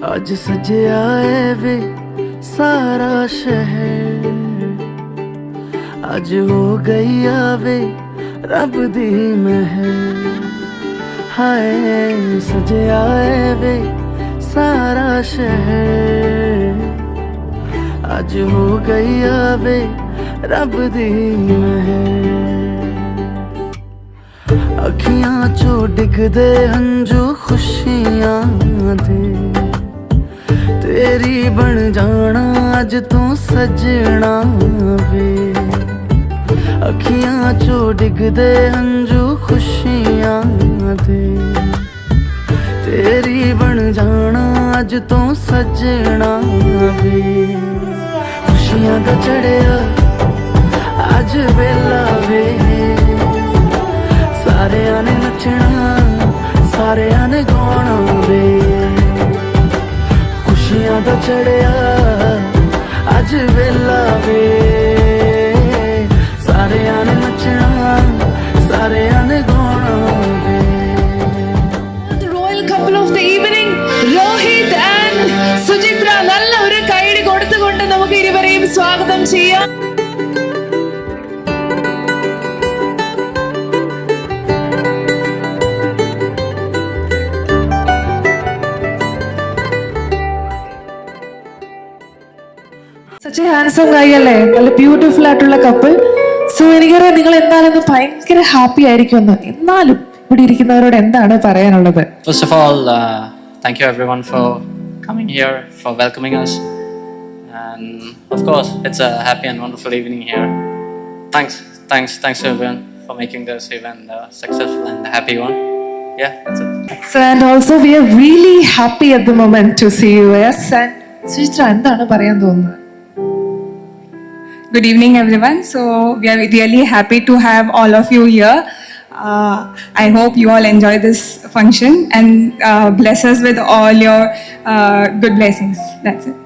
आज सजया है वे सारा शहर, आज हो गई आवे रब दी महर। हाय सजया है वे सारा शहर, आज हो गई आवे रब दी महर। अखियां चो डिगदे हंजू खुशियां दे, तेरी बन जाना अज तू सजना वे। अखियां चो डिगदे हंजू खुशियां दे, तेरी बन जाना अज तू सजना वे। खुशियां दा चढ़िया अज वेला वे, सारेयां ने नचना सारेयां ने गाना वे। खुशियां दा चढ़िया अज वेला वे, सारेयां ने नचना सारेयां ने गाना वे। The royal couple of the evening, Rohit and Sujitra. നല്ല ഒരു കൈയടി കൊടുത്തുകൊണ്ട് നമുക്ക് ഇരുവരെയും സ്വാഗതം ചെയ്യാം. Such a handsome guy അല്ലേ, നല്ല ബ്യൂട്ടിഫുൾ ആയിട്ടുള്ള കപ്പിൾ. സോ എനിക്കറിയാം നിങ്ങൾ എന്തായാലും ഭയങ്കര ഹാപ്പി ആയിരിക്കുമെന്ന്. എന്നാലും ഇവിടെ ഇരിക്കുന്നവരോട് എന്താണ് പറയാനുള്ളത്? First of all, thank you everyone for coming here, for welcoming us, and of course it's a happy and wonderful evening here. Thanks to everyone for making this event a successful and happy one. Yeah, that's it. So and also we are really happy at the moment to see you. Yes, and Sujitra എന്താണ് പറയാൻ തോന്നുന്നത്? Good evening, everyone. So we are really happy to have all of you here. I hope you all enjoy this function and bless us with all your good blessings. That's it.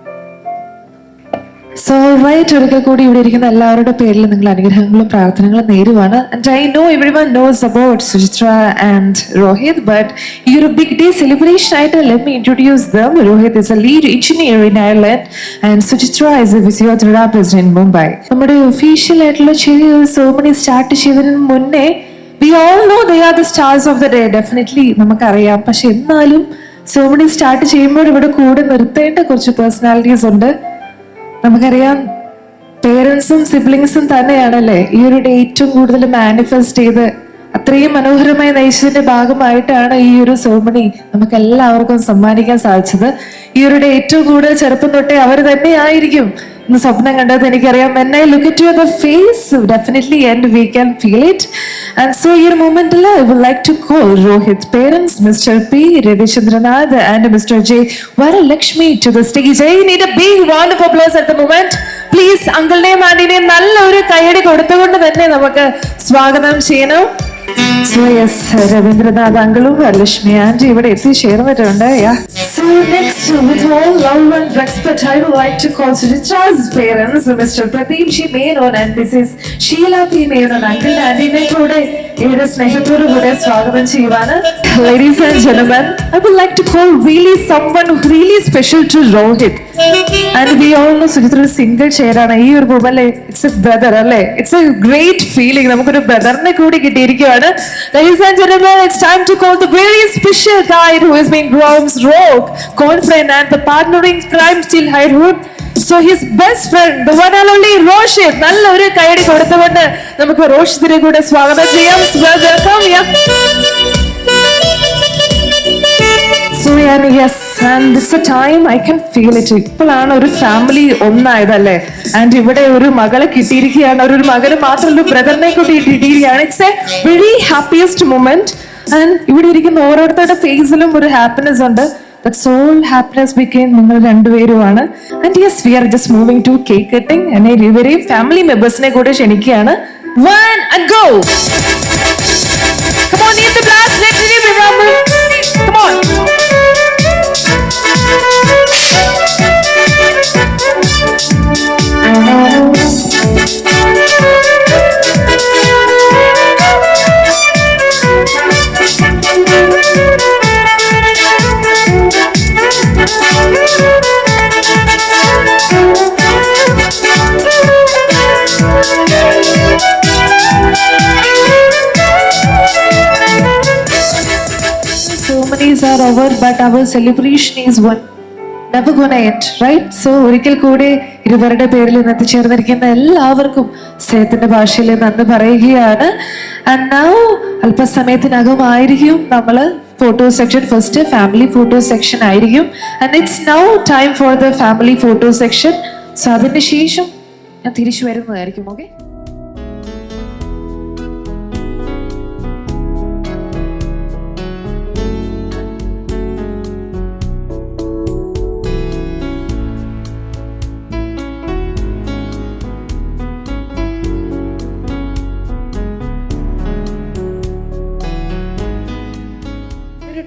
So right, ഒരിക്കൽ കൂടി ഇവിടെ ഇരിക്കുന്ന എല്ലാവരുടെ പേരിൽ നിങ്ങൾ അനുഗ്രഹങ്ങളും പ്രാർത്ഥനകളും നേരുവാണ്. And I know everyone knows about Suchitra and Rohit, but ഈ ഒരു ബിഗ് ഡേ സെലിബ്രേഷൻ ആയിട്ട് let me introduce them. Rohit is a lead engineer in Ireland and Suchitra is a physiotherapist in Mumbai. നമ്മുടെ ഒഫീഷ്യൽ ആയിട്ടുള്ള ചെറിയൊരു സെറിമണി സ്റ്റാർട്ട് ചെയ്തതിന് മുന്നേ we all know they are the stars of the day. Definitely നമുക്കറിയാം. പക്ഷെ എന്നാലും ceremony start ചെയ്യുമ്പോൾ ഇവിടെ കൂടെ നിർത്തേണ്ട കുറച്ച് പേഴ്സണാലിറ്റീസ് ഉണ്ട്. നമുക്കറിയാം പേരൻസും സിബ്ലിങ്സും തന്നെയാണല്ലേ ഈ ഒരു ഡേ ഏറ്റവും കൂടുതൽ മാനിഫെസ്റ്റ് ചെയ്ത് അത്രയും മനോഹരമായി നയിച്ചതിന്റെ ഭാഗമായിട്ടാണ് ഈ ഒരു സെറിമണി നമുക്ക് എല്ലാവർക്കും സമ്മാനിക്കാൻ സാധിച്ചത്. ഈ ഒരു ഡേ ഏറ്റവും കൂടുതൽ ചെറുപ്പം തൊട്ടേ അവർ തന്നെയായിരിക്കും ഇന്ന് സ്വപ്നം കണ്ടത് എനിക്കറിയാം. When I look at you at the face, definitely and we can feel it. And so ഈ ഒരു മൊമെന്റിൽ I would like to call Rohit's parents, Mr. P. Ravichandranath and Mr. J. Varalakshmi to the stage. I need a big round of applause at the moment. Please അങ്കിളിനെയും ആന്റിനെയും നല്ലൊരു കൈയടി കൊടുത്തുകൊണ്ട് തന്നെ നമുക്ക് സ്വാഗതം ചെയ്യണം. So yes, Ravindranath അങ്കിളും വരലക്ഷ്മി ആന്റി ഇവിടെ എത്തിച്ചേർന്നിട്ടുണ്ട്. So next, with all love and respect, I would like to call Suchitra's parents, Mr. Pradeep G. Menon and Mrs. Sheila P. Menon. Uncle ആന്റിനെ കൂടെ ഇവിടെ സ്നേഹത്തോടു കൂടെ സ്വാഗതം ചെയ്യുവാണ്. Ladies and gentlemen, I would like to call really someone really special to Rohit. And we all know Sujitra single ചെയറാണ്. ഈ ഒരു മൊമെന്റിൽ ഇറ്റ്സ് എ ബ്രദർ അല്ലേ, ഇറ്റ്സ് എ ഗ്രേറ്റ് ഫീലിംഗ്. നമുക്കൊരു ബ്രദറിനെ കൂടി കിട്ടിയിരിക്കുകയാണ്. Ladies and gentlemen, it's time to call the very special guide who has been Groom's rogue, confident and the partnering crime still childhood. So his best friend, the one and only Roshit. നല്ലൊരു കൈയടി കൊടുത്തുകൊണ്ട് നമുക്ക് റോഷിത്തിനെ കൂടെ സ്വാഗതം ചെയ്യാം. Welcome. So yes, and it's a time I can feel it. ഇപ്പോഴാണ് ഒരു family ഒന്നായതല്ലേ. And ഇവിടെ ഒരു മകളെ കിട്ടിയിരിക്കുകയാണ്. ഒരു മകന് മാത്രമല്ല, ബ്രദറിനെ കൂടി കിട്ടിയിരിക്കുകയാണ്. It's a very happiest moment. And ഇവിടെ ഇരിക്കുന്ന ഓരോരുത്തരുടെ ഫേസിലും ഒരു ഹാപ്പിനെസ് ഉണ്ട്. That soul happiness became നിങ്ങൾ രണ്ടുപേരുമാണ്. And yes, we are just moving to cake cutting. and ഇവരെയും ഫാമിലി മെമ്പേഴ്സിനെ കൂടെ ക്ഷണിക്കുകയാണ്. One and go. Come on, need the blast. Let's give it a rumble. Come on. days are over, but our celebration is one. Never gonna end, right? So ഒരിക്കൽ കൂടി ഇരുവരുടെ പേരിൽ നിന്ന് എത്തിച്ചേർന്നിരിക്കുന്ന എല്ലാവർക്കും സ്നേഹത്തിന്റെ ഭാഷയിൽ നന്ദി പറയുകയാണ്. ആൻഡ് നൗ അല്പസമയത്തിനകമായിരിക്കും നമ്മൾ photo section, first family photo section ആയിരിക്കും. And it's now time for the family photo section. So അതിന് ശേഷം ഞാൻ തിരിച്ചു വരുന്നതായിരിക്കും. ഓക്കെ,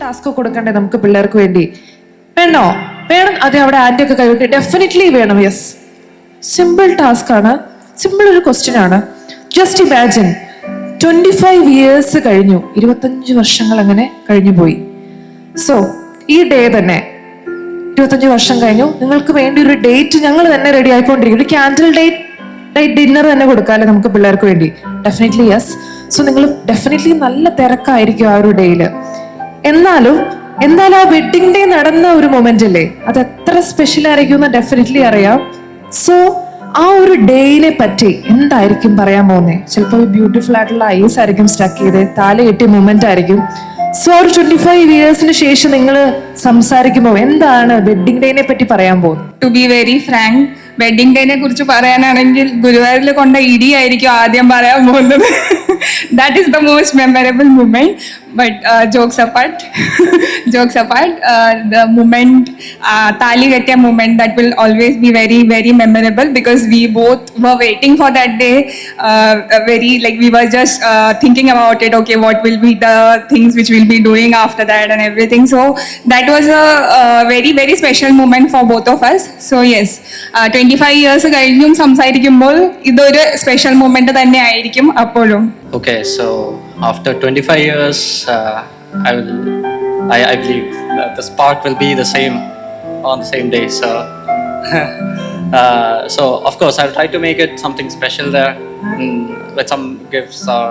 ടാസ്ക് കൊടുക്കണ്ടേ നമുക്ക് പിള്ളേർക്ക് വേണ്ടി? വേണോ? വേണം. അതെ, അവിടെ ആന്റി ഒക്കെ കൈവിട്ട് ഡെഫിനറ്റ്ലി വേണം. യെസ്, സിമ്പിൾ ടാസ്ക് ആണ്, സിമ്പിൾ ഒരു ക്വസ്റ്റ്യൻ ആണ്. ജസ്റ്റ് ഇമാജിൻ 25 years കഴിഞ്ഞു, 25 വർഷങ്ങൾ അങ്ങനെ കഴിഞ്ഞു പോയി. സോ ഈ ഡേ തന്നെ 25 വർഷം കഴിഞ്ഞു. നിങ്ങൾക്ക് വേണ്ടി ഒരു ഡേറ്റ് ഞങ്ങൾ തന്നെ റെഡി ആയിക്കൊണ്ടിരിക്കും. ഒരു ക്യാൻഡിൽ ഡേറ്റ് ഡിന്നർ തന്നെ കൊടുക്കാമല്ലേ നമുക്ക് പിള്ളേർക്ക് വേണ്ടി? Definitely yes. സോ നിങ്ങൾ ഡെഫിനറ്റ്ലി നല്ല തിരക്കായിരിക്കും ആ ഒരു ഡേയില്. എന്നാലും ആ വെഡിങ് ഡേ നടന്ന ഒരു മൊമെന്റ് അല്ലേ, അത് എത്ര സ്പെഷ്യൽ ആയിരിക്കും എന്ന് ഡെഫിനറ്റ്ലി അറിയാം. സോ ആ ഒരു ഡേയിനെ പറ്റി എന്തായിരിക്കും പറയാൻ പോകുന്നത്? ചിലപ്പോൾ ബ്യൂട്ടിഫുൾ ആയിട്ടുള്ള ഐസ് ആയിരിക്കും സ്റ്റക്ക് ചെയ്ത്, താലി കെട്ടിയ മൊമെന്റ് ആയിരിക്കും. സോ ഒരു 25 years ശേഷം നിങ്ങൾ സംസാരിക്കുമ്പോൾ എന്താണ് വെഡിങ് ഡേനെ പറ്റി പറയാൻ പോകുന്നത്? To be very frank, wedding ഡേനെ കുറിച്ച് പറയാനാണെങ്കിൽ ഗുരുവായൂരിൽ കൊണ്ട ഇടിയായിരിക്കും ആദ്യം പറയാൻ പോകുന്നത്. That is the most memorable moment. But jokes apart, the moment, Tali Gatya moment, that will always be very, very memorable because we both were waiting for that day. Very, like, we were just thinking about it. Okay, what will be the things which we'll be doing after that and everything. So that was a very, very special moment for both of us. So yes, 25 years കഴിഞ്ഞും സംസാരിക്കുമ്പോൾ ഇതൊരു special moment തന്നെ ആയിരിക്കും അപ്പോഴും. Okay, so after 25 years, I believe that the spark will be the same on the same day. So, so of course, I'll try to make it something special there, with some gifts or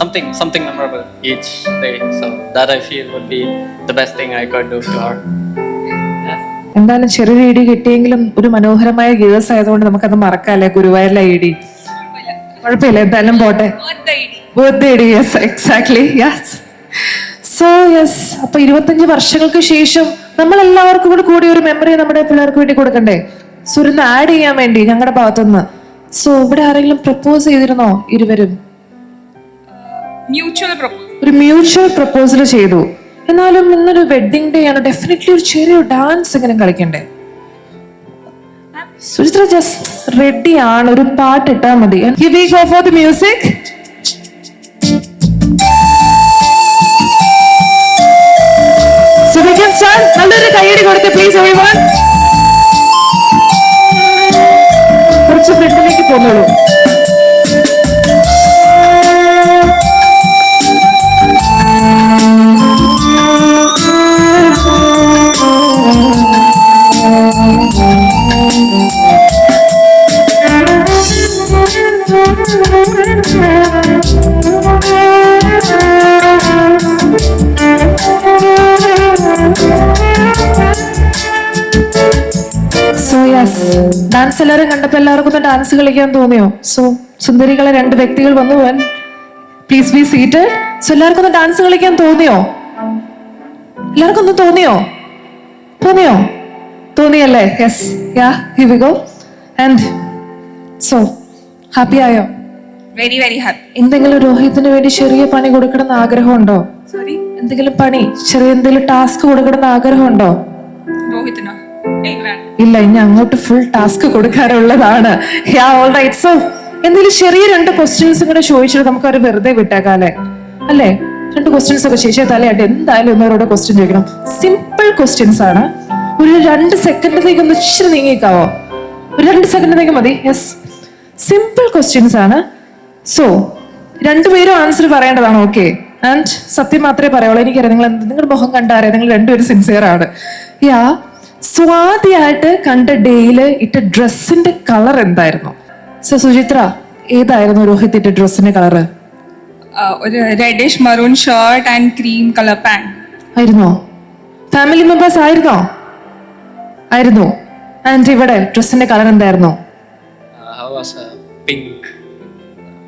something memorable each day. So that I feel would be the best thing I could do to her. എന്തായാലും ചെറിയൊരു ഇടി കിട്ടിയെങ്കിലും ഒരു മനോഹരമായ ദിവസം ആയതുകൊണ്ട് നമുക്കത് മറക്കാല്ലേ? ഗുരുവായൂരിലെ ഇടി കുഴപ്പമില്ല, എന്തായാലും പോട്ടെ. ബർത്ത്ഡേ ഇടി, yes, exactly, yes. So yes, അപ്പൊ 25 വർഷങ്ങൾക്ക് ശേഷം നമ്മൾ എല്ലാവർക്കും കൂടി ഒരു മെമ്മറി നമ്മുടെ പിള്ളേർക്ക് വേണ്ടി കൊടുക്കണ്ടേ? സോ ഒന്ന് ആഡ് ചെയ്യാൻ വേണ്ടി ഞങ്ങളുടെ ഭാഗത്തുനിന്ന്. സോ ഇവിടെ ആരെങ്കിലും പ്രപ്പോസ് ചെയ്തിരുന്നോ? ഇരുവരും ഒരു മ്യൂച്വൽ പ്രപ്പോസൽ ചെയ്തു. എന്നാലും ഇന്നൊരു വെഡിങ് ഡേ ആണ്, ഡെഫിനറ്റ്ലി ഒരു ചെറിയ ഡാൻസ് എങ്ങനെ കളിക്കണ്ടേ? സുചിത്ര ജസ്റ്റ് റെഡി ആണ്, ഒരു പാട്ട് ഇട്ടാ മതി. Here we go for the music. So we can start. നല്ലൊരു കൈയടി കൊടുത്ത് പ്ലീസ് everyone. കുറച്ച് ഫ്രണ്ടിലേക്ക് പോകുന്നുള്ളൂ. ഡാൻസ് എല്ലാവരും കണ്ടപ്പോ എല്ലാവർക്കും ഒന്ന് ഡാൻസ് കളിക്കാൻ തോന്നിയോ? സോ സുന്ദരികളെ 2 വ്യക്തികൾ വന്നു പോവാൻ, പ്ലീസ് ബി സീറ്റഡ്. സോ എല്ലാവർക്കും ഒന്ന് ഡാൻസ് കളിക്കാൻ തോന്നിയോ? എല്ലാവർക്കും ഒന്ന് തോന്നിയല്ലേ? Yes, ya, here we go. And so happy ആയോ? Very very happy. എന്തെങ്കിലും രോഹിത്തിന് വേണ്ടി ചെറിയ പണി കൊടുക്കണമെന്ന് ആഗ്രഹമുണ്ടോ? സോറി, എന്തെങ്കിലും പണി, എന്തെങ്കിലും ടാസ്ക് കൊടുക്കണമെന്ന് ആഗ്രഹമുണ്ടോ? രോഹിത്തിനോ? ഇല്ല, ഇനി അങ്ങോട്ട് ഫുൾ ടാസ്ക് കൊടുക്കാനുള്ളതാണ്. സോ എന്തെങ്കിലും ചെറിയ 2 ക്വസ്റ്റ്യൻസ് ഇങ്ങനെ ചോദിച്ചിട്ട് നമുക്ക് അവരെ വെറുതെ വിട്ടേക്കാല്ലേ? അല്ലേ? 2 ക്വസ്റ്റ്യൻസ് ഒക്കെ ചേച്ചിയെ തലയായിട്ട് എന്തായാലും ഒന്നവരോട് ക്വസ്റ്റ്യൻ ചോദിക്കണം. സിമ്പിൾ ക്വസ്റ്റ്യൻസ് ആണ്. ഒരു 2 സെക്കൻഡിലേക്ക് ഒന്ന് ഇച്ചിരി നീങ്ങിക്കാവോ? ഒരു 2 സെക്കൻഡിലേക്ക് മതി. യെസ്, സിമ്പിൾ ക്വസ്റ്റ്യൻസ് ആണ്. സോ 2 പേരും ആൻസർ പറയേണ്ടതാണ്. ഓക്കെ? ആൻഡ് സത്യം മാത്രമേ പറയുള്ളൂ. എനിക്കറിയാം നിങ്ങളുടെ മുഖം കണ്ടറിയാം നിങ്ങൾ 2 പേരും സിൻസിയർ ആണ്. യാ, സ്വാതിയായിട്ട് കണ്ട ഡേയില് ഇട്ട ഡ്രസ്സിന്റെ കളർ എന്തായിരുന്നു? സോ സുചിത്ര, ഏതായിരുന്നു രോഹിത്തിന്റെ ഡ്രസ്സിന്റെ കളറ്? ഒരു reddish maroon shirt and cream colour pant ആയിരുന്നോ? ഫാമിലി മെമ്പേഴ്സ് ആയിരുന്നു. ആൻഡ് ഇവിടെ ഡ്രസ്സിന്റെ കളർ എന്തായിരുന്നു? How was pink?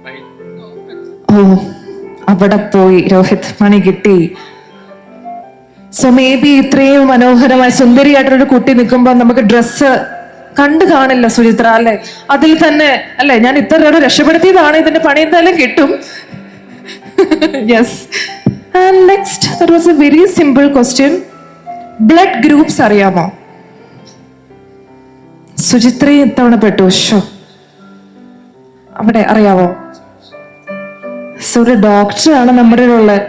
Right? No, ഓ, അവിടെ പോയി രോഹിത്, മണി കിട്ടി. സോ മേ ബി ഇത്രയും മനോഹരമായി സുന്ദരിയായിട്ടൊരു കുട്ടി നിൽക്കുമ്പോൾ നമുക്ക് ഡ്രസ്സ് കണ്ടു കാണില്ല സുചിത്ര, അല്ലെ? അതിൽ തന്നെ അല്ലെ ഞാൻ ഇത്ര രക്ഷപ്പെടുത്തിയതാണ്, ഇതിന്റെ പണി എന്തായാലും കിട്ടും. Yes. And next that was A very simple question. Blood groups അറിയാമോ? സുചിത്രയും ഇത്തവണ പെട്ടു. ഷോ, അവിടെ അറിയാവോ? സോ ഒരു ഡോക്ടറാണ് നമ്മുടെ ഉള്ളത്.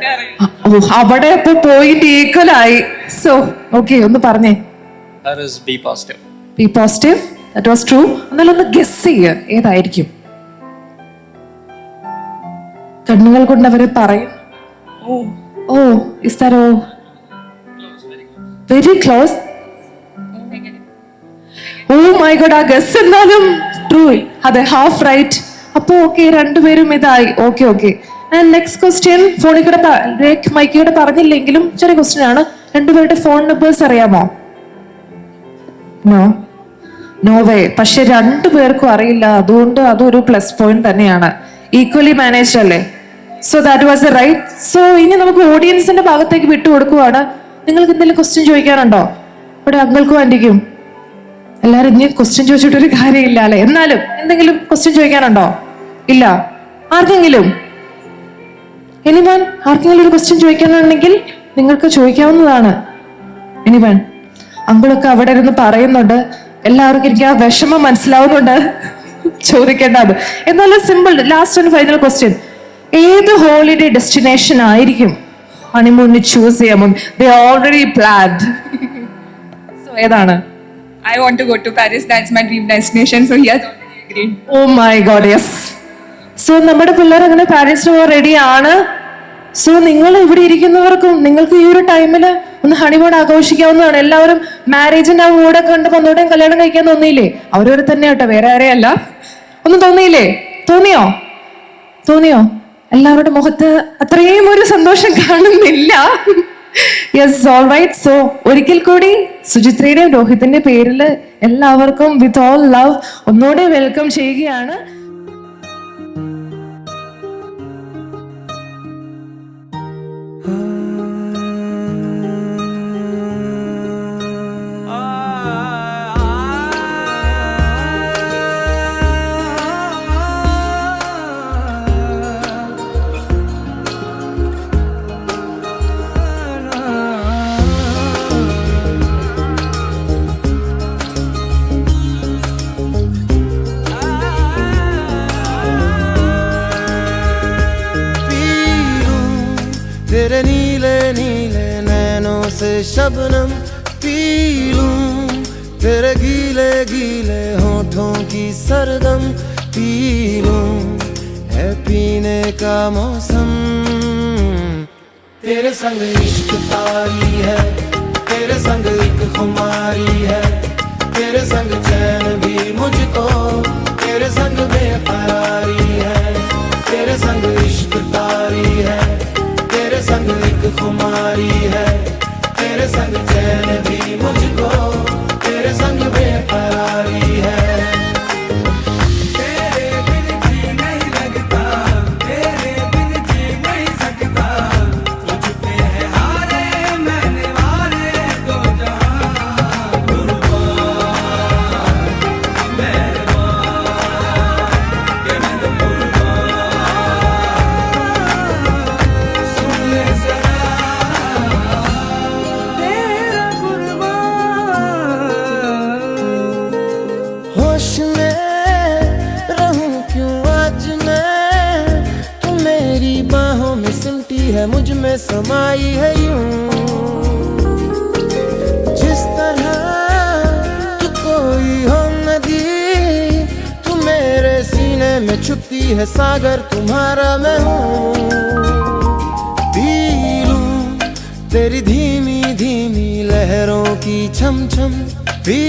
ഓ, അവിടെ ഇപ്പൊ പോയിന്റ് ഈക്വൽ ആയി. സോ ഓക്കെ, ഒന്ന് പറഞ്ഞേ. that is B positive. B positive, that was true. എന്നാലും ഒന്ന് ഗസ് ചെയ്യുക, ഏതായിരിക്കും? കണ്ണുകൾ കൊണ്ട് അവര് പറയും. Oh, is that O? Very close. Oh my God, ആ ഗസ് എന്നാലും ട്രൂ. അതെ, ഹാഫ് റൈറ്റ്. അപ്പൊ ഓക്കെ, രണ്ടുപേരും ഇതായി. Okay okay. And next question, ഫോണിൽ കൂടെ മൈക്കിലൂടെ പറഞ്ഞില്ലെങ്കിലും ചെറിയ ക്വസ്റ്റ്യൻ ആണ്. രണ്ടുപേരുടെ ഫോൺ നമ്പേഴ്സ് അറിയാമോ? No way. പക്ഷെ രണ്ടുപേർക്കും അറിയില്ല, അതുകൊണ്ട് അതൊരു പ്ലസ് പോയിന്റ് തന്നെയാണ്. ഈക്വലി മാനേജ്ഡ് അല്ലേ? So that was a right. So ഇനി നമുക്ക് ഓഡിയൻസിന്റെ ഭാഗത്തേക്ക് വിട്ടുകൊടുക്കുവാണ്. നിങ്ങൾക്ക് എന്തെങ്കിലും ക്വസ്റ്റ്യൻ ചോദിക്കാനുണ്ടോ? ഇവിടെ അങ്കിൾക്കും ആന്റിക്കും എല്ലാരും ഇനി ക്വസ്റ്റ്യൻ ചോദിച്ചിട്ടൊരു കാര്യമില്ല അല്ലെ? എന്നാലും എന്തെങ്കിലും ക്വസ്റ്റ്യൻ ചോദിക്കാനുണ്ടോ? ഇല്ല. ആർക്കെങ്കിലും ആർക്കെങ്കിലും ഒരു ക്വസ്റ്റ്യൻ ചോദിക്കാനുണ്ടെങ്കിൽ നിങ്ങൾക്ക് ചോദിക്കാവുന്നതാണ്. എനിവൺ, അങ്കിളൊക്കെ അവിടെ ഇരുന്ന് പറയുന്നുണ്ട്. എല്ലാവർക്കും എനിക്ക് ആ വിഷമം മനസ്സിലാവുന്നുണ്ട്. ചോദിക്കേണ്ടത് എന്നാലും simple. Last and final question. ഏത് ഹോളിഡേ ഡെസ്റ്റിനേഷൻ ആയിരിക്കും ഹണിമൂണിന് ചൂസ് ചെയ്യാമോ? ദേ ഓൾറെഡി പ്ലാൻഡ്. സോ ഏതാണ്? I want to go to Paris. That's my dream destination. So he has already agreed. Oh my god, yes. So നമ്മുടെ പിള്ളേർ അങ്ങനെ പാരീസിന് പോകാൻ റെഡിയാണ്. So നിങ്ങൾ ഇവിടെ ഇരിക്കുന്നവർക്കും നിങ്ങൾക്ക് ഈ ഒരു ടൈമില് ഒന്ന് ഹണിമൂൺ ആഘോഷിക്കാവുന്നതാണ്. എല്ലാവരും മാരേജിന്റെ ആ മൂടൊക്കെ കണ്ട് ഒന്നുകൂടെയും കല്യാണം കഴിക്കാൻ തോന്നിയില്ലേ? അവരവരെ തന്നെ കേട്ടോ, വേറെ ആരെയല്ല. ഒന്നും തോന്നിയില്ലേ? തോന്നിയോ? എല്ലാവരുടെ മുഖത്ത് അത്രയും ഒരു സന്തോഷം കാണുന്നില്ല. Yes, all right. സോ ഒരിക്കൽ കൂടി സുചിത്രയുടെയും രോഹിത്തിന്റെ പേരിൽ എല്ലാവർക്കും വിത്ത് ഓൾ ലവ് ഒന്നുകൂടെ വെൽക്കം ചെയ്യുകയാണ്. तेरे नीले नीले नैनों से शबनम पी लूं, तेरे गीले गीले होठों की सरगम पी लूं, है पीने का मौसम। तेरे संग इश्क तारी है, तेरे संग एक खुमारी है, तेरे संग चैन भी मुझको, तेरे संग बेकरारी है, तेरे संग इश्क तारी है, तेरे संग एक खुमारी है, तेरे संग चैन भी मुझको, तेरे संग बेकरारी है। तेरे बिन जी नहीं लगता, तेरे बिन जी नहीं सकता, तुझ पे है हारे मैंने वारे दो जहां, कुर्बान मेहरबान के मैं तो है मुझ में समाई है यूं, जिस तरह तू कोई हो नदी, तू मेरे सीने में छुपती है सागर तुम्हारा मैं हूँ। पी लूं तेरी धीमी धीमी लहरों की छम छम, पी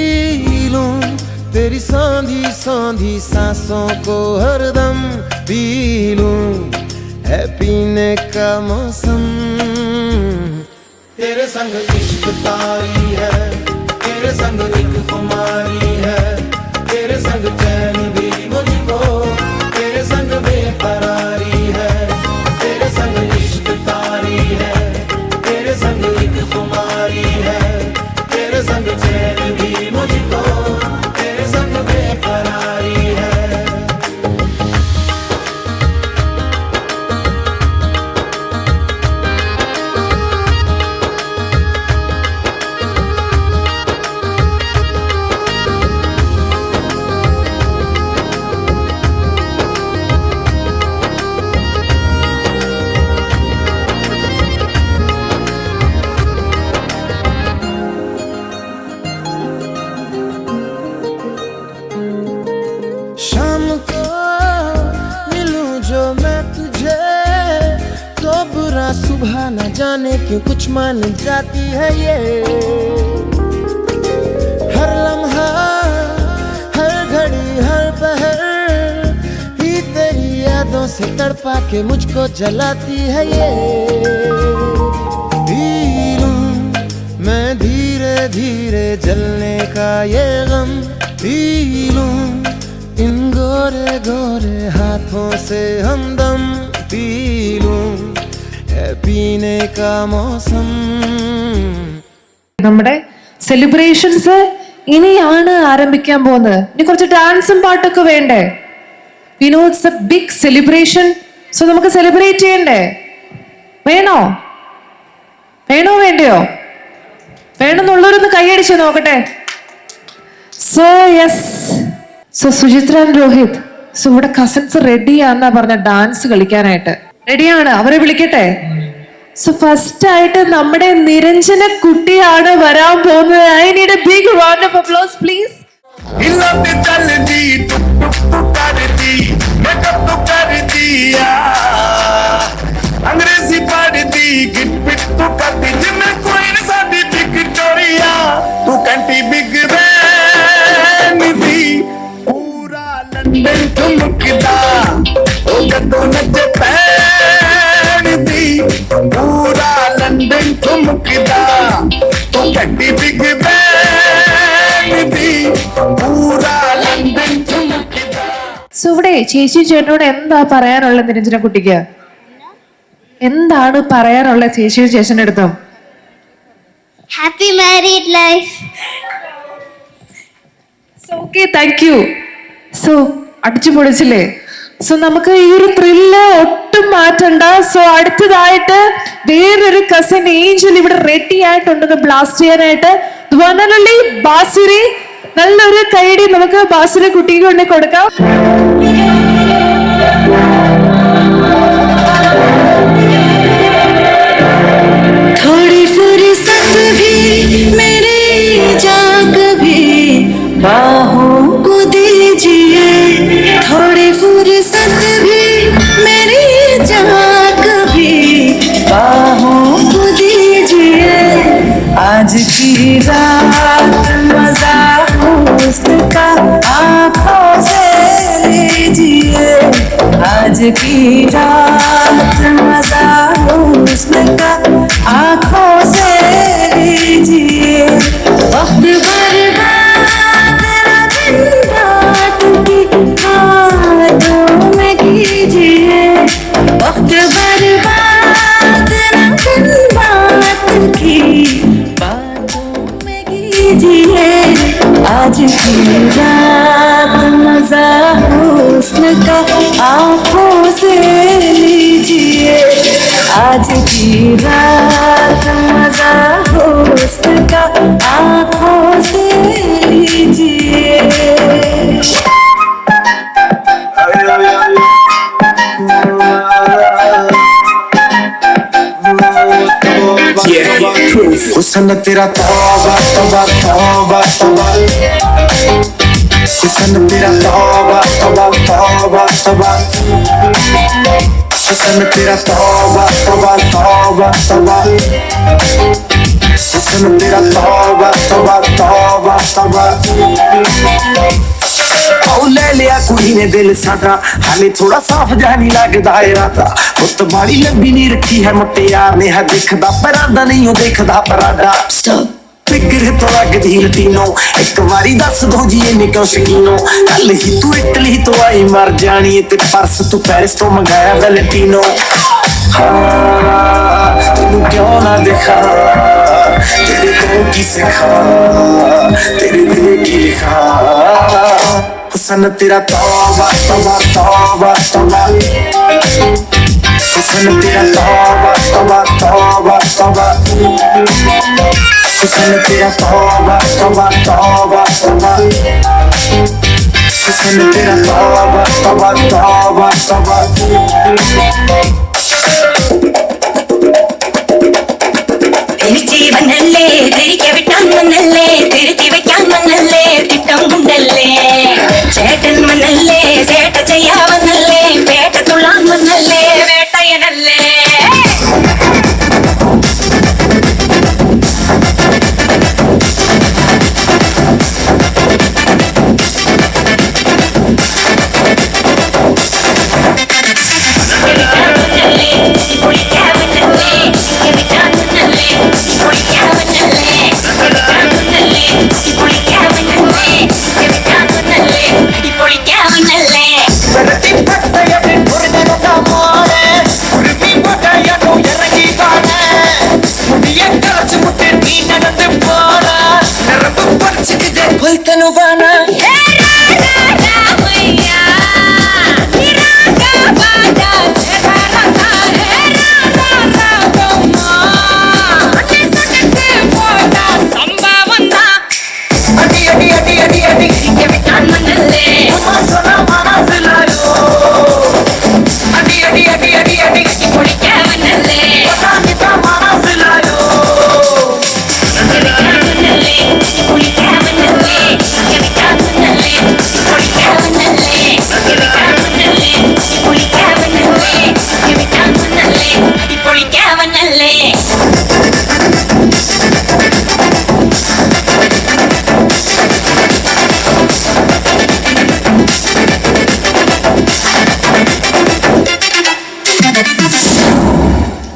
लूं तेरी सांधी सांधी सांसों को हरदम, पी लूं है पीने का मौसम। तेरे संग इश्क तारी है, तेरे संग एक खुमारी है, तेरे संग चैन भी मुझको, तेरे संग बेकरारी है, तेरे संग इश्क तारी है, तेरे संग एक खुमारी है, तेरे संग चैन भी मुझको, तेरे संग बेकरारी है। शाम को मिलूं जो मैं तुझे, तो बुरा सुबह न जाने क्यों कुछ मान जाती है ये। हर लम्हा हर घड़ी हर पहर ही तेरी यादों से तड़पा के मुझको जलाती है ये। पी लूं मैं धीरे धीरे जलने का ये गम, पी लूं इन गोरे गोरे हाथों से हमदम, पी लूं है पीने का मौसम। നമ്മുടെ സെലിബ്രേഷൻസ് ഇനിയാണ് ആരംഭിക്കാൻ പോകുന്നത്. ഇനി കുറച്ച് ഡാൻസും പാട്ടൊക്കെ വേണ്ടേ? We know it's a big celebration, so നമുക്ക് സെലിബ്രേറ്റ് ചെയ്യണ്ടേ? വേണോ വേണോ വേണ്ടയോ? വേണമെന്നുള്ളവരൊന്ന് കൈയടിച്ച് നോക്കട്ടെ. So yes, so Suchitra and Rohit, so ഇവിടെ കസിൻസ് റെഡിയാന്നാ പറഞ്ഞ ഡാൻസ് കളിക്കാനായിട്ട്. റെഡിയാണ്, അവരെ വിളിക്കട്ടെ. സോ ഫസ്റ്റ് ആയിട്ട് നമ്മുടെ നിരഞ്ജന കുട്ടിയാണ് വരാൻ പോകുന്നത്. I need a big round of applause please. अंग्रेजी पढ़ती गिट पिट तू करती जिम्मे कोई न साडी विक्टोरिया, तू कंटी बिग बैन दी पूरा लंदन ठुमकदा, ओ जदों नच पैन दी पूरा लंदन ठुमकदा, तू कंटी बिग बैन दी पूरा लंदन ठुमकदा. സോ ഇവിടെ ചേച്ചി ചേട്ടനോട് എന്താ പറയാനുള്ളത്? നിരഞ്ജന കുട്ടിക്ക് എന്താണ് പറയാനുള്ളത് ചേച്ചി ചേച്ചൻ്റെ അടുത്തും? Happy married life. Okay, thank you. So അടിച്ചു പൊളിച്ചില്ലേ? സോ നമുക്ക് ഈ ഒരു ത്രില്ല് ഒട്ടും മാറ്റണ്ട. സോ അടുത്തതായിട്ട് വേറൊരു കസിൻ ഏഞ്ചൽ ഇവിടെ റെഡി ആയിട്ടുണ്ട് ബ്ലാസ്റ്റ് ചെയ്യാനായിട്ട്. ബാസുരി, നല്ലൊരു കൈയടി നമുക്ക് ബാസുരി കുട്ടിക്ക് കൊണ്ട് കൊടുക്കാം. थोड़ी फुर्सत भी मेरी जाग भी बाहों को दीजिए, थोड़ी फुर्सत भी मेरी जाग भी बाहों को दीजिए, आज की रात मजा हुस्न का आंखों से लीजिए, आज की रात मजा हुस्न का आंखों से लीजिए, वक्त बर्बाद न दिन रात की बातों में कीजिए, वक्त बर्बाद न दिन रात की बातों में कीजिए, आज की रात मजा हुस्न का आंखों से लीजिए, आज की रात मजा हुस्न का आंखों से लीजिए. हुस्न तेरा तौबा तौबा तौबा तौबा, हुस्न तेरा तौबा तौबा तौबा तौबा, हुस्न तेरा तौबा तौबा तौबा तौबा, हुस्न तेरा तौबा तौबा तौबा तौबा. ले लिया कुड़ी ने दिल साडा, हाले थोड़ा साफ जानी लगदा है राता, ਪੁੱਤ ਬਾਲੀ ਲੰਬੀ ਨਹੀਂ ਰੱਖੀ ਹੈ ਮੁਟਿਆਰ ਨੇ ਹੈ ਦੇਖਦਾ ਪਰਾਦਾ ਨਹੀਂ ਉਹ ਦੇਖਦਾ ਪਰਾਡਾ ਸਟਾਪ ਫਿਕਰ ਤੋਂ ਲੱਗਦੀ ਲਟੀਨੋ ਇੱਕ ਵਾਰੀ ਦੱਸ ਦੋ ਜੀ ਇਹਨੇ ਕਿਉਂ ਸ਼ਕੀਨੋ ਕੱਲ ਹੀ ਤੂੰ ਇਟਲੀ ਤੋਂ ਆਈ ਮਰ ਜਾਣੀ ਤੇ ਪਰਸ ਤੂੰ ਪੈਰਿਸ ਤੋਂ ਮੰਗਾਇਆ ਵੈਲੈਂਟੀਨੋ ਹਾਂ ਤੈਨੂੰ ਕਿਉਂ ਨਾ ਦਿਖਾ ਤੇਰੇ ਤੋਂ ਕੀ ਸਿੱਖਾ ਤੇਰੇ ਤੇ ਕੀ ਲਿਖਾ ਹੁਸਨ ਤੇਰਾ ਤੌਬਾ ਤੌਬਾ ਤੌਬਾ ਤੌਬਾ ਹੁਸਨ ਤੇਰਾ ਤੌਬਾ ਤੌਬਾ ਤੌਬਾ ਤੌਬਾ ਹੁਸਨ ਤੇਰਾ ਤੌਬਾ ਤੌਬਾ ਤੌਬਾ ਤੌਬਾ ਹੁਸਨ ਤੇਰਾ ਤੌਬਾ ਤੌਬਾ ਤੌਬਾ ਤੌਬਾ തിരിച്ചീവനല്ലേ തിരികെ വിട്ടാൻ വന്നല്ലേ തിരുത്തി വയ്ക്കാൻ വന്നല്ലേ തിട്ടം കൊണ്ടല്ലേ ചേട്ടൻ വന്നല്ലേ ചേട്ട ചെയ്യാവന്നല്ലേ വേട്ട തുള്ളാൻ വന്നല്ലേ വേട്ടയനല്ലേ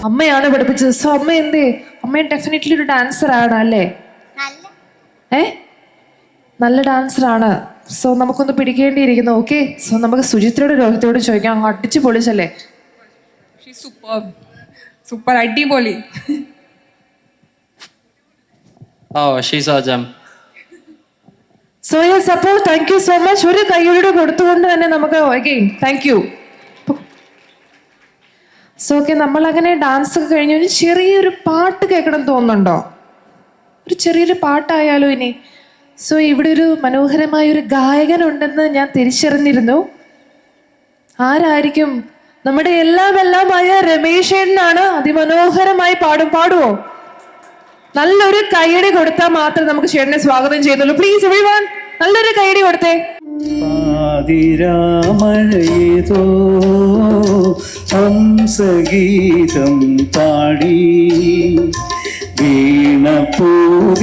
അമ്മയാണ് പഠിപ്പിച്ചത്. സോ അമ്മ എന്തേ? അമ്മ ഡെഫിനറ്റ്ലി ഒരു ഡാൻസർ ആണ് അല്ലേ? നല്ല ഡാൻസർ ആണ്. സോ നമുക്കൊന്ന് പിടിക്കേണ്ടിയിരിക്കുന്നു. ഓക്കെ, സോ നമുക്ക് സുചിത്രയോട് രോഹിത്തോട് ചോദിക്കാം. അടിച്ചു പൊളിച്ചല്ലേ? സൂപ്പർ അടിപൊളി. Oh, she's a gem. So yes, അപ്പോൾ താങ്ക് യു സോ മച്ച്. ഒരു കൈയോടെ കൊടുത്തുകൊണ്ട് തന്നെ നമുക്ക് again thank you. So okay, നമ്മളങ്ങനെ ഡാൻസ് ഒക്കെ കഴിഞ്ഞു. ഒരു ചെറിയൊരു പാട്ട് കേൾക്കണം തോന്നുന്നുണ്ടോ? ഒരു ചെറിയൊരു പാട്ടായാലോ ഇനി? സോ ഇവിടെ ഒരു മനോഹരമായ ഒരു ഗായകനുണ്ടെന്ന് ഞാൻ തിരിച്ചറിഞ്ഞിരുന്നു. ആരായിരിക്കും? നമ്മുടെ എല്ലാമായ രമേശേട്ടനാണ്. അതിമനോഹരമായി പാടുവോ? നല്ലൊരു കൈയടി കൊടുത്താൽ മാത്രം നമുക്ക് ചേട്ടനെ സ്വാഗതം ചെയ്യുന്നുള്ളൂ. പ്ലീസ് എവരിവൺ, നല്ലൊരു കൈയടി കൊടുത്തേ. പാതിരാമഴയേതോ ഹംസഗീതം പാടി വീണപ്പൂവിതഴങ്ങോ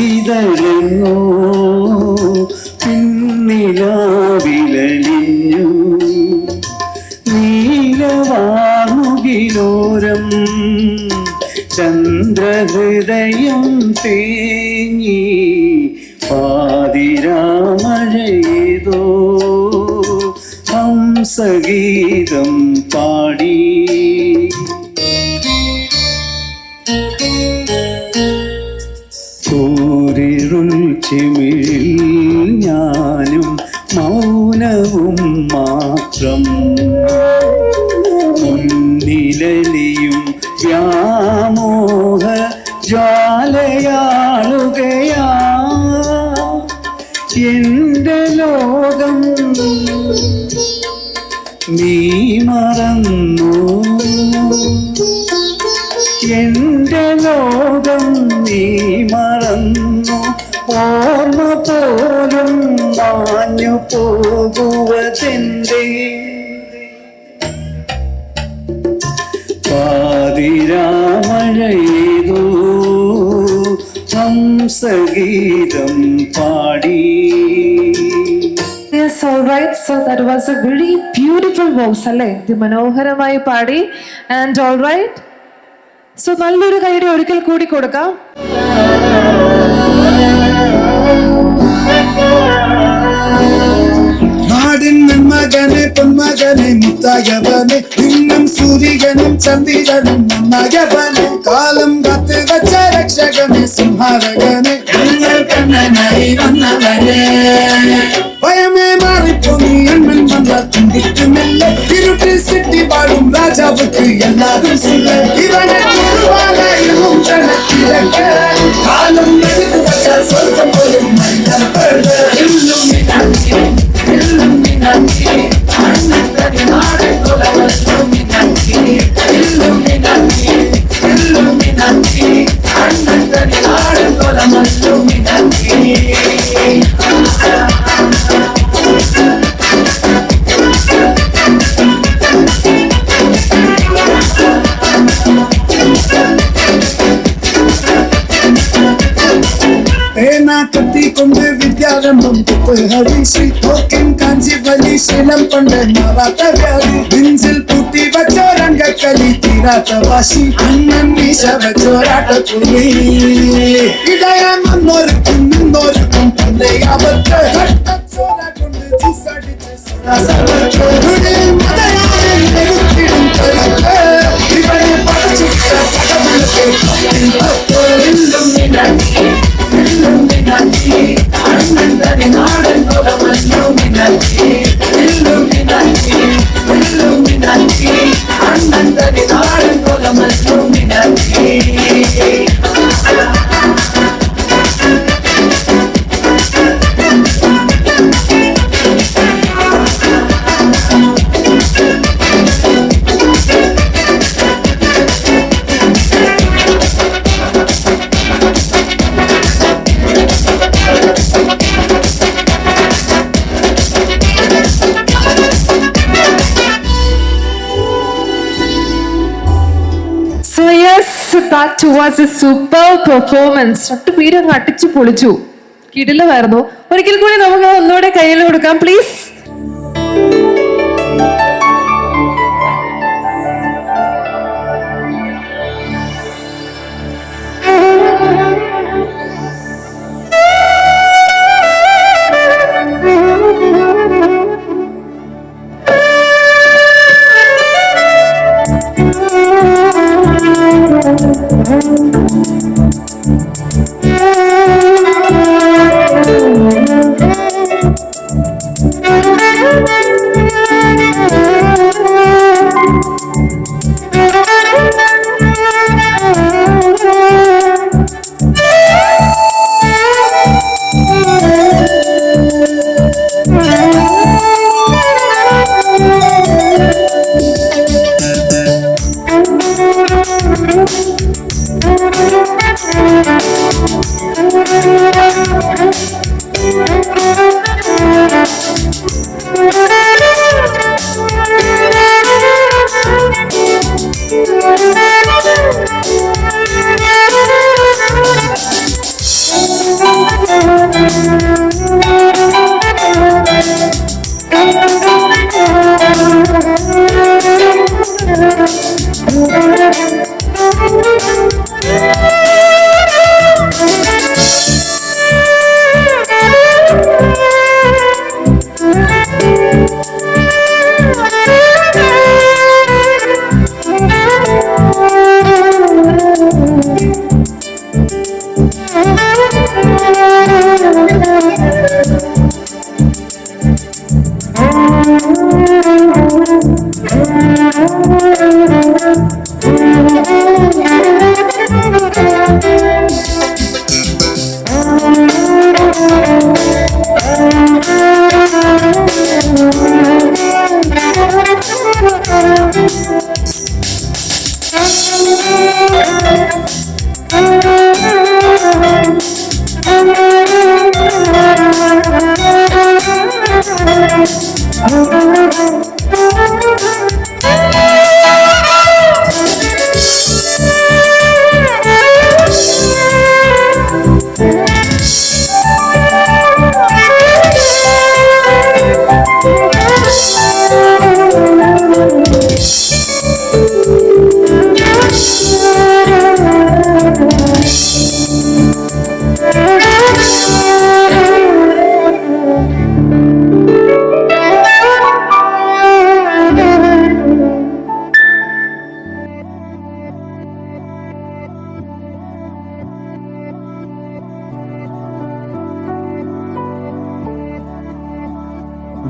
പിന്നിലാവിലലിഞ്ഞു നീലവാമുകിലോരം ചന്ദ്രഹൃദയം തേങ്ങി പാതിരാമഴയേതോ ഹംസഗീതം പാടി കൂരിരുൾ ചിമിഴിൽ ഞാനും മൗനവും മാത്രം മുന്നിലലിയും വ്യാമോഹ ജ്വാലയാളുകയാ എന്റെ ലോകം നീ മറന്നു എന്റെ ലോകം നീ മറന്നു ഓർമ്മ പോലും മാഞ്ഞു പോകുവതെന്തേ പാതിരാമഴയേതോ ഹംസഗീതം പാടി. Yes, all all right. So that was a very beautiful voice, അല്ലേ? മനോഹരമായി പാടി. And all right. So നല്ലൊരു കൈയ്യടി ഒരിക്കൽ കൂടി കൊടുക്കാം. നാടിൻ മകനെ പൊന്മകനെ മുത്തായവനെ ഇന്നും സൂര്യനും ചന്ദ്രനും നന്നായവനെ കാലം കാത്ത് വച്ച രക്ഷകനെ സംഹാരകനെ ഞങ്ങൾ കണ്ണനായി വന്നവനെ ഭയമേ മാറിപ്പോ നീ എണ്ണൻ വന്ന തുമ്പിട്ടുമില്ല ഇരുട്ടിൽ സിറ്റി പാടും രാജാവുക്ക് എല്ലാവരും സില്ല ഇവനെ കുറുവാനായും ജനത്തിലൊക്കെ കാലം എടുത്തു വച്ച സ്വർഗം പോലും കത്തിക്കൊണ്ട് വിദ്യാരംഭം ഹരിശ്രീ തോക്കിൻ കാഞ്ചി വലി ശീലം കൊണ്ട് മാറാത്ത വ്യാധി നെഞ്ചിൽ പൂട്ടി വച്ചോരംഗക്കലി തീരാത്ത വാശി അണ്ണൻ വീശ വച്ചോരാട്ട തുണി ഇടയാൻ വന്നോർക്കും നിന്നോർക്കും തന്റെ ആപത്ത് ചോര കൊണ്ട് ചൂസടിച്ച് ഇവനെ പഠിച്ചിട്ട് That was a super performance. രണ്ടു പേരും അങ്ങ് അടിച്ചു പൊളിച്ചു. കിടിലമായിരുന്നു. ഒരിക്കൽ കൂടി നമുക്ക് ഒന്നുകൂടെ കയ്യിൽ കൊടുക്കാം പ്ലീസ്.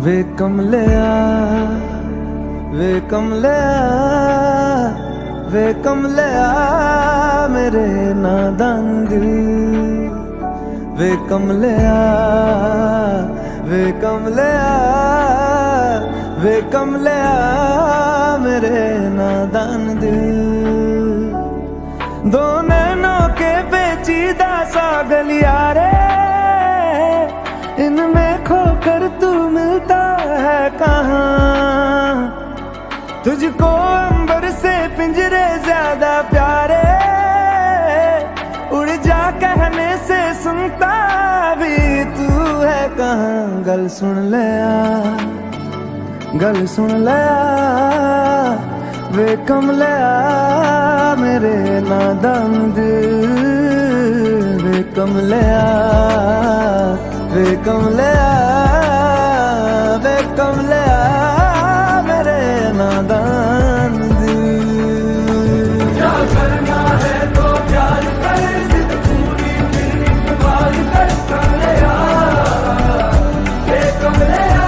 वे कमलिया वे कमलिया वे कमलिया मेरे नादान दिल वे कमलिया वे कमलिया वे कमलिया मेरे नादान दिल दो नैनों के पेचीदा सा गलियारे इनमें खोकर तू मिलता है कहाँ तुझको अंबर से पिंजरे ज्यादा प्यारे उड़ जा कहने से सुनता भी तू है कहाँ गल सुन लिया वे कमलिया मेरे नादान दिल वे कमलिया वे कमलिया वे कमलिया मेरे नादान दिल क्या करना है तो प्यार कर जिद पूरी फिर इकबाल कर कमलिया वे कमलिया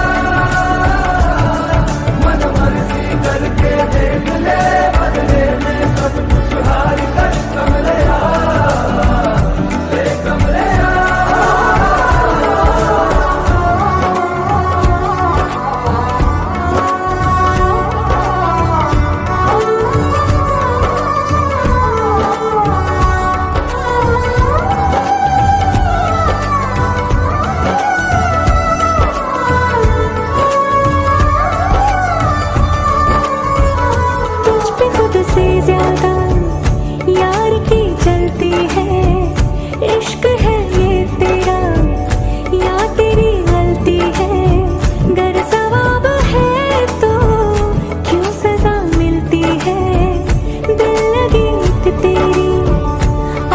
मन मर्जी करके देख ले बदले में सब कुछ हार कर कमलिया वे कमलिया से ज्यादा यार की चलती है इश्क है ये तेरा या तेरी गलती है गर सवाब है तो क्यों सजा मिलती है दिल लगी एक तेरी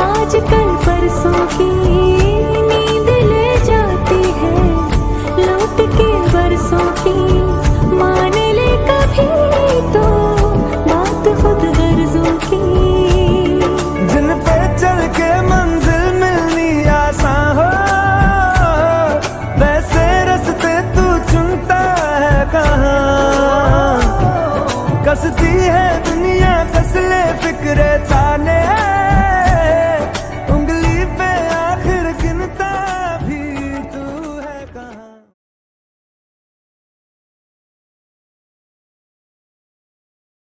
आज कल परसों की नींद ले जाती है लौट के बरसों की मान ले कभी तो खुद गर्जों की जिन पे चल के मंजिल मिलनी आसान हो वैसे रास्ते तू चुनता है कहाँ कसती है